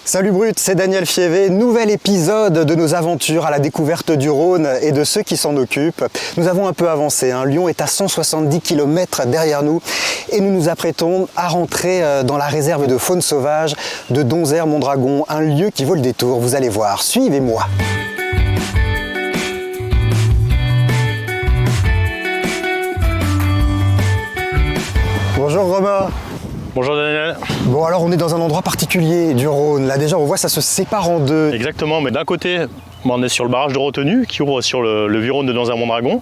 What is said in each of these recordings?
Salut Brut, c'est Daniel Fievé, nouvel épisode de nos aventures à la découverte du Rhône et de ceux qui s'en occupent. Nous avons un peu avancé, Lyon est à 170 km derrière nous et nous nous apprêtons à rentrer dans la réserve de faune sauvage de Donzère-Mondragon, un lieu qui vaut le détour, vous allez voir, suivez-moi. Bonjour Romain. Bonjour Daniel. Bon alors on est dans un endroit particulier du Rhône, là déjà on voit ça se sépare en deux. Exactement, mais d'un côté on est sur le barrage de retenue qui ouvre sur le vieux Rhône de Donzère-Mondragon.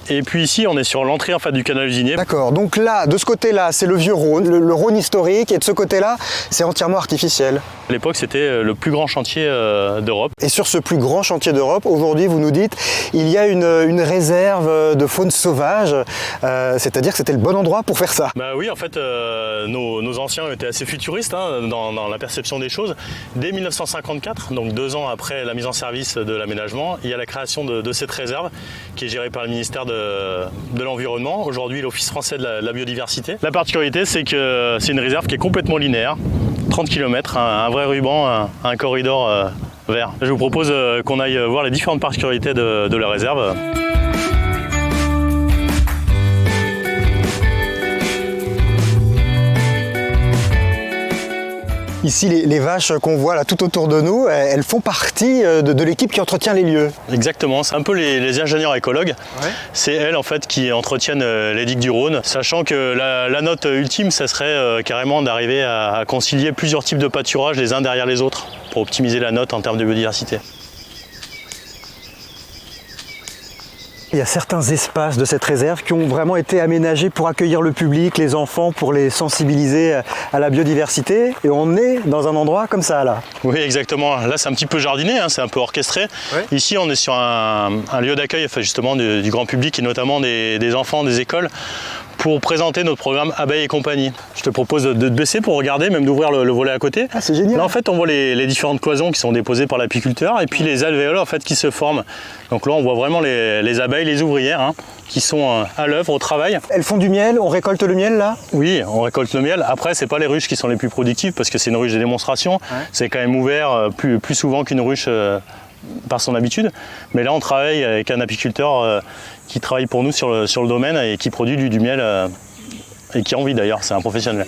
Et puis ici, on est sur l'entrée du canal usinier. D'accord, donc là, de ce côté-là, c'est le vieux Rhône, le Rhône historique, et de ce côté-là, c'est entièrement artificiel. À l'époque, c'était le plus grand chantier d'Europe. Et sur ce plus grand chantier d'Europe, aujourd'hui, vous nous dites, il y a une réserve de faune sauvage, c'est-à-dire que c'était le bon endroit pour faire ça. Bah oui, en fait, nos anciens étaient assez futuristes dans la perception des choses. Dès 1954, donc 2 ans après la mise en service de l'aménagement, il y a la création de cette réserve qui est gérée par le ministère de l'Environnement, aujourd'hui l'Office français de la biodiversité. La particularité, c'est que c'est une réserve qui est complètement linéaire, 30 km, un vrai ruban, un corridor vert. Je vous propose qu'on aille voir les différentes particularités de la réserve. Ici, les vaches qu'on voit là tout autour de nous, elles font partie de l'équipe qui entretient les lieux. Exactement, c'est un peu les ingénieurs écologues. Ouais. C'est elles en fait qui entretiennent les digues du Rhône, sachant que la note ultime, ça serait carrément d'arriver à concilier plusieurs types de pâturages les uns derrière les autres pour optimiser la note en termes de biodiversité. Il y a certains espaces de cette réserve qui ont vraiment été aménagés pour accueillir le public, les enfants, pour les sensibiliser à la biodiversité. Et on est dans un endroit comme ça, là. Oui, exactement. Là, c'est un petit peu jardiné, c'est un peu orchestré. Ouais. Ici, on est sur un lieu d'accueil justement du grand public et notamment des enfants, des écoles, pour présenter notre programme Abeilles et compagnie. Je te propose de te baisser pour regarder, même d'ouvrir le volet à côté. Ah, c'est génial. Là, en fait, on voit les différentes cloisons qui sont déposées par l'apiculteur et puis les alvéoles en fait, qui se forment. Donc là, on voit vraiment les abeilles, les ouvrières, qui sont à l'œuvre, au travail. Elles font du miel, on récolte le miel là? Oui, on récolte le miel. Après, c'est pas les ruches qui sont les plus productives parce que c'est une ruche de démonstration. Ouais. C'est quand même ouvert plus souvent qu'une ruche par son habitude. Mais là, on travaille avec un apiculteur qui travaille pour nous sur le domaine et qui produit du miel et qui en vit d'ailleurs, c'est un professionnel.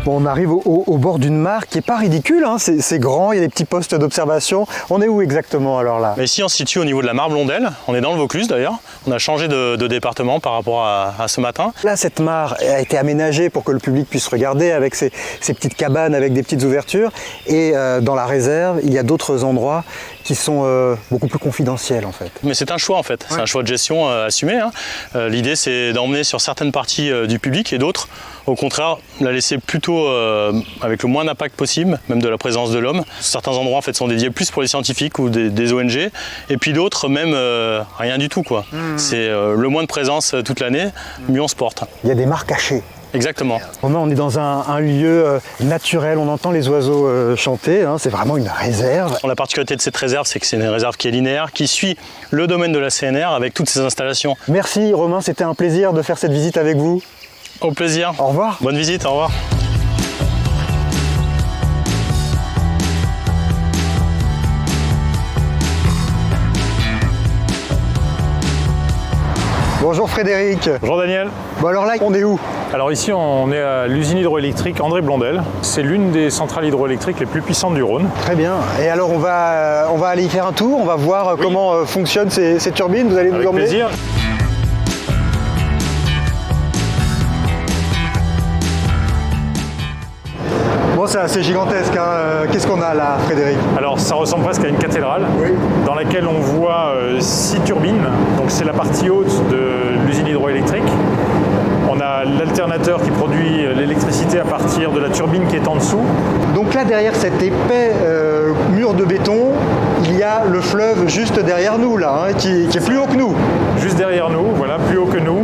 Bon, on arrive au bord d'une mare qui n'est pas ridicule, c'est grand, il y a des petits postes d'observation. On est où exactement alors là? Ici on se situe au niveau de la mare Blondel, on est dans le Vaucluse d'ailleurs. On a changé de département par rapport à ce matin. Là cette mare a été aménagée pour que le public puisse regarder avec ces petites cabanes avec des petites ouvertures. Et dans la réserve, il y a d'autres endroits qui sont beaucoup plus confidentiels en fait. Mais c'est un choix en fait, c'est un choix de gestion assumé. L'idée c'est d'emmener sur certaines parties du public et d'autres, au contraire, la laisser plutôt avec le moins d'impact possible, même de la présence de l'homme. Certains endroits en fait sont dédiés plus pour les scientifiques ou des ONG, et puis d'autres même rien du tout quoi. C'est le moins de présence toute l'année, mieux on se porte. Il y a des mares cachées. Exactement. On est dans un lieu naturel, on entend les oiseaux chanter, c'est vraiment une réserve. La particularité de cette réserve, c'est que c'est une réserve qui est linéaire, qui suit le domaine de la CNR avec toutes ses installations. Merci Romain, c'était un plaisir de faire cette visite avec vous. Au plaisir. Au revoir. Bonne visite, au revoir. Bonjour Frédéric. Bonjour Daniel. Bon alors là, on est où? Alors ici, on est à l'usine hydroélectrique André Blondel. C'est l'une des centrales hydroélectriques les plus puissantes du Rhône. Très bien. Et alors on va aller y faire un tour, on va voir comment fonctionnent ces turbines. Vous allez nous emmener? Avec plaisir. Bon, c'est assez gigantesque. Qu'est-ce qu'on a là, Frédéric? Alors ça ressemble presque à une cathédrale, dans laquelle on voit 6 turbines. Donc c'est la partie haute de l'usine hydroélectrique. On a l'alternateur qui produit l'électricité à partir de la turbine qui est en dessous. Donc là, derrière cet épais mur de béton, il y a le fleuve juste derrière nous, là, qui est plus haut que nous. Juste derrière nous, voilà, plus haut que nous.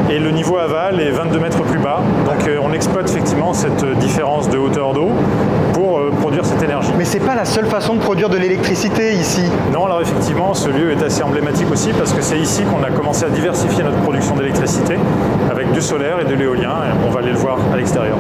Et le niveau aval est 22 mètres plus bas. Donc on exploite effectivement cette différence de hauteur d'eau pour produire cette énergie. Mais c'est pas la seule façon de produire de l'électricité ici. Non, alors effectivement, ce lieu est assez emblématique aussi parce que c'est ici qu'on a commencé à diversifier notre production d'électricité du solaire et de l'éolien, et on va aller le voir à l'extérieur.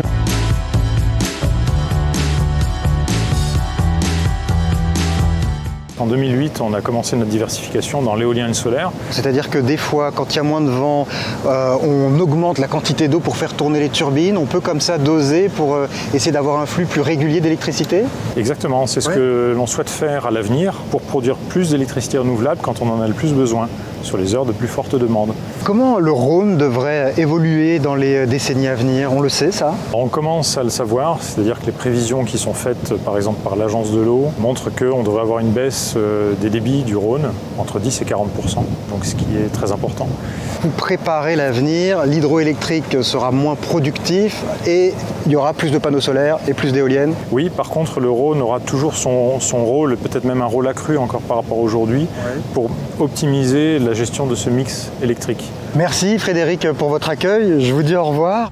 En 2008, on a commencé notre diversification dans l'éolien et le solaire. C'est-à-dire que des fois, quand il y a moins de vent, on augmente la quantité d'eau pour faire tourner les turbines. On peut comme ça doser pour essayer d'avoir un flux plus régulier d'électricité? Exactement, c'est ce que l'on souhaite faire à l'avenir pour produire plus d'électricité renouvelable quand on en a le plus besoin, sur les heures de plus forte demande. Comment le Rhône devrait évoluer dans les décennies à venir? On le sait, ça? On commence à le savoir, c'est-à-dire que les prévisions qui sont faites par exemple par l'Agence de l'eau montrent qu'on devrait avoir une baisse des débits du Rhône entre 10 et 40%, donc ce qui est très important. Pour préparer l'avenir, l'hydroélectrique sera moins productif et il y aura plus de panneaux solaires et plus d'éoliennes? Oui, par contre le Rhône aura toujours son rôle, peut-être même un rôle accru encore par rapport à aujourd'hui, pour optimiser la gestion de ce mix électrique. Merci Frédéric pour votre accueil, je vous dis au revoir.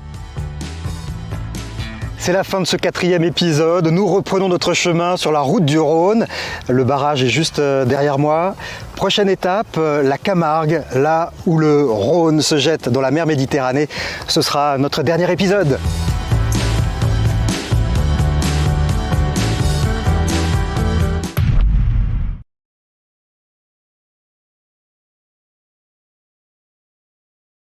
C'est la fin de ce 4e épisode. Nous reprenons notre chemin sur la route du Rhône. Le barrage est juste derrière moi. Prochaine étape, la Camargue, là où le Rhône se jette dans la mer Méditerranée. Ce sera notre dernier épisode.